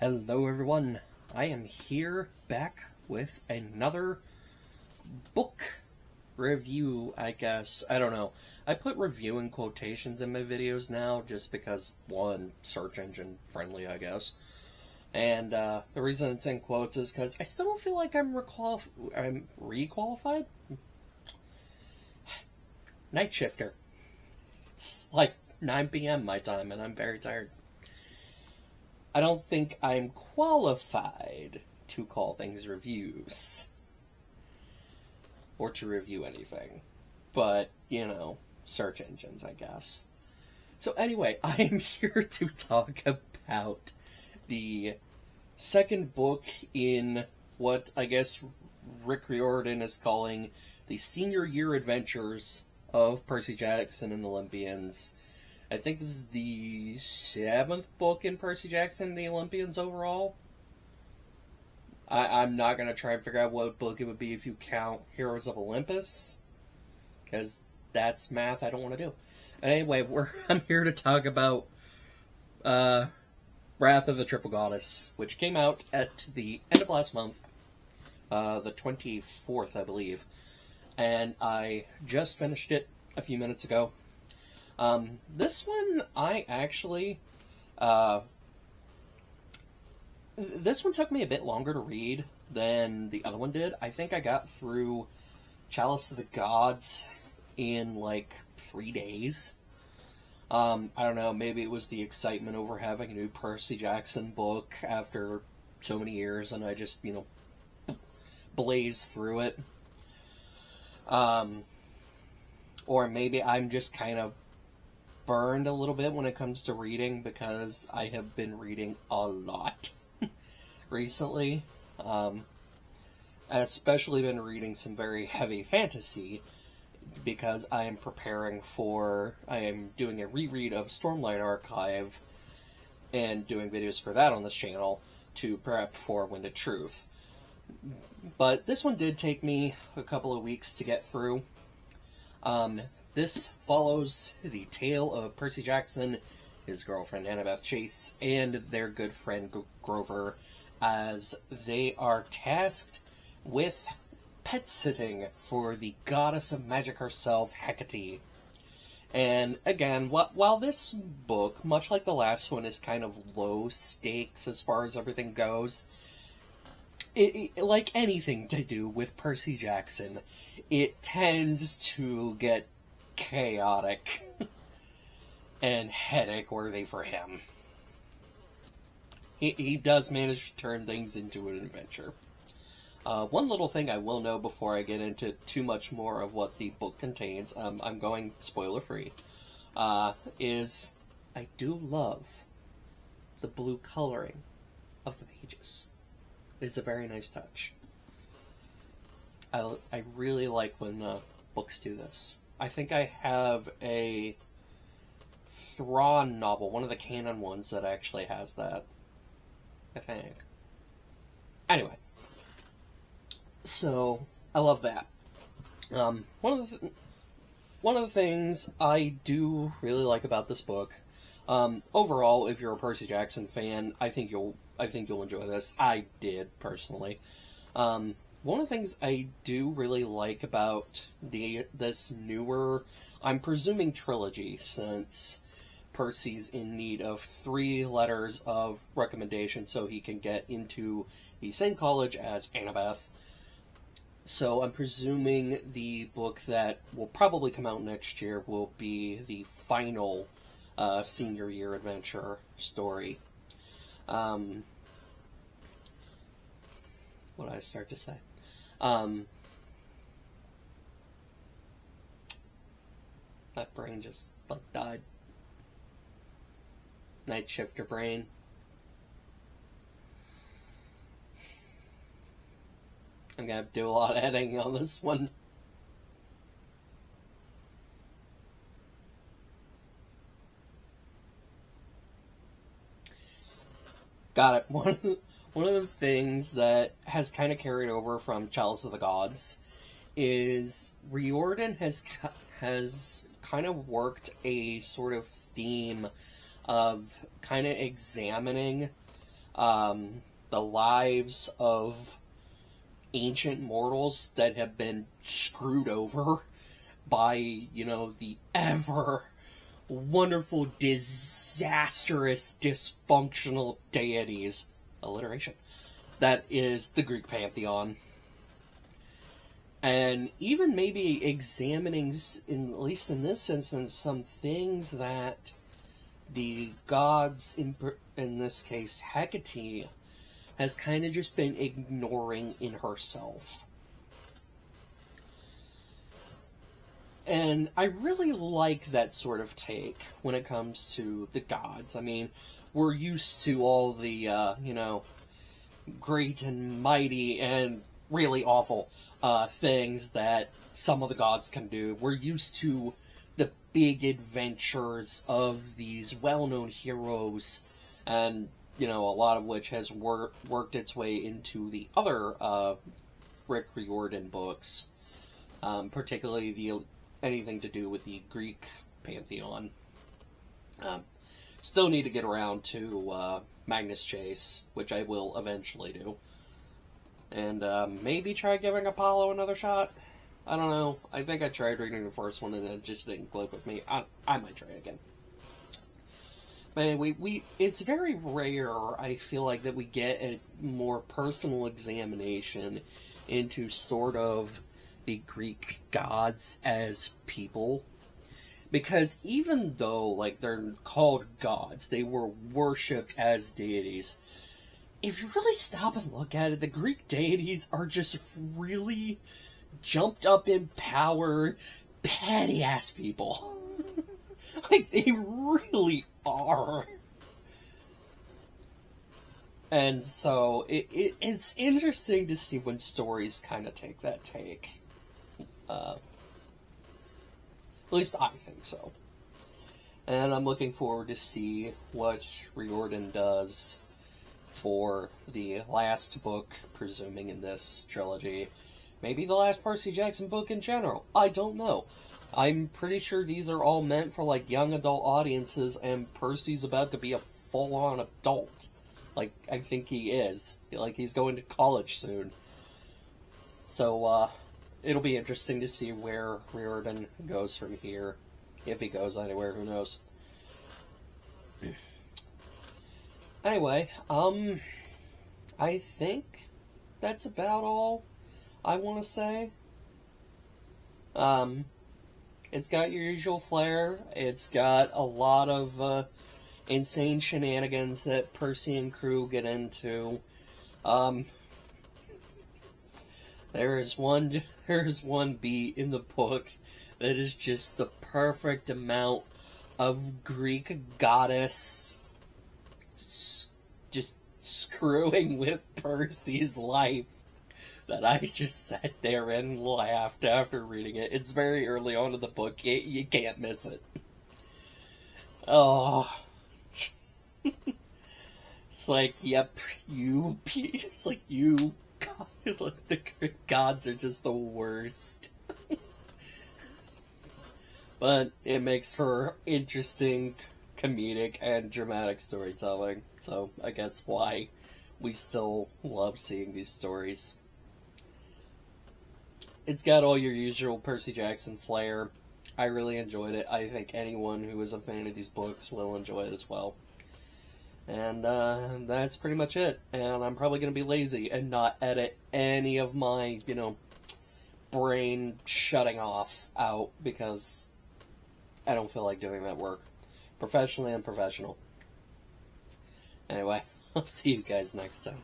Hello everyone, I am here back with another book review, I guess. I don't know. I put review in quotations in my videos now just because, one, search engine friendly, I guess. And the reason it's in quotes is because I still don't feel like I'm re-qualified? Night shifter. It's like 9 p.m. my time and I'm very tired. I don't think I'm qualified to call things reviews. Or to review anything. But, you know, search engines, I guess. So anyway, I am here to talk about the second book in what I guess Rick Riordan is calling the senior year adventures of Percy Jackson and the Olympians. I think this is the 7th book in Percy Jackson and the Olympians overall. I'm not going to try and figure out what book it would be if you count Heroes of Olympus, because that's math I don't want to do. Anyway, I'm here to talk about Wrath of the Triple Goddess, which came out at the end of last month, the 24th, I believe. And I just finished it a few minutes ago. This one, I actually, this one took me a bit longer to read than the other one did. I think I got through Chalice of the Gods in, like, 3 days. I don't know, maybe it was the excitement over having a new Percy Jackson book after so many years, and I just, you know, blazed through it. Or maybe I'm just kind of burned a little bit when it comes to reading, because I have been reading a lot recently. I've especially been reading some very heavy fantasy, because I am doing a reread of Stormlight Archive, and doing videos for that on this channel, to prep for Wind of Truth. But this one did take me a couple of weeks to get through. This follows the tale of Percy Jackson, his girlfriend Annabeth Chase, and their good friend Grover, as they are tasked with pet-sitting for the goddess of magic herself, Hecate. And again, while this book, much like the last one, is kind of low stakes as far as everything goes, it, like anything to do with Percy Jackson, it tends to get chaotic and headache-worthy for him. He does manage to turn things into an adventure. One little thing I will know before I get into too much more of what the book contains, I'm going spoiler-free, is I do love the blue coloring of the pages. It's a very nice touch. I really like when books do this. I think I have a Thrawn novel, one of the canon ones, that actually has that. I think. Anyway. So, I love that. One of the things I do really like about this book, overall, if you're a Percy Jackson fan, I think you'll enjoy this. I did, personally. One of the things I do really like about this newer, I'm presuming trilogy, since Percy's in need of 3 letters of recommendation so he can get into the same college as Annabeth. So I'm presuming the book that will probably come out next year will be the final senior year adventure story. What did I start to say? That brain just, like, died. Night shifter brain. I'm gonna do a lot of editing on this one. Got it. One of the things that has kind of carried over from Chalice of the Gods is Riordan has kind of worked a sort of theme of kind of examining the lives of ancient mortals that have been screwed over by, the ever wonderful, disastrous, dysfunctional deities. Alliteration. That is the Greek pantheon. And even maybe examining, at least in this instance, some things that the gods, in this case Hecate, has kind of just been ignoring in herself. And I really like that sort of take when it comes to the gods. I mean, we're used to all the, great and mighty and really awful things that some of the gods can do. We're used to the big adventures of these well-known heroes, and, a lot of which has worked its way into the other Riordan books, particularly anything to do with the Greek pantheon. Still need to get around to Magnus Chase, which I will eventually do. And maybe try giving Apollo another shot. I don't know. I think I tried reading the first one and it just didn't click with me. I might try it again. But anyway, it's very rare, I feel like, that we get a more personal examination into sort of the Greek gods as people. Because even though, like, they're called gods, they were worshipped as deities. If you really stop and look at it, the Greek deities are just really jumped up in power, petty-ass people. Like, they really are. And so, it's interesting to see when stories kind of take that take. At least I think so. And I'm looking forward to see what Riordan does for the last book, presuming in this trilogy. Maybe the last Percy Jackson book in general. I don't know. I'm pretty sure these are all meant for, like, young adult audiences, and Percy's about to be a full-on adult. Like, I think he is. Like, he's going to college soon. So, it'll be interesting to see where Riordan goes from here. If he goes anywhere, who knows. Anyway, I think that's about all I want to say. It's got your usual flair. It's got a lot of insane shenanigans that Percy and crew get into. There's one beat in the book that is just the perfect amount of Greek goddess just screwing with Percy's life that I just sat there and laughed after reading it. It's very early on in the book. You can't miss it. Oh. It's like, yep, it's like, you, like, the gods are just the worst. But it makes for interesting, comedic, and dramatic storytelling. So, I guess why we still love seeing these stories. It's got all your usual Percy Jackson flair. I really enjoyed it. I think anyone who is a fan of these books will enjoy it as well. And that's pretty much it. And I'm probably going to be lazy and not edit any of my, brain shutting off out because I don't feel like doing that work. Professionally unprofessional. Anyway, I'll see you guys next time.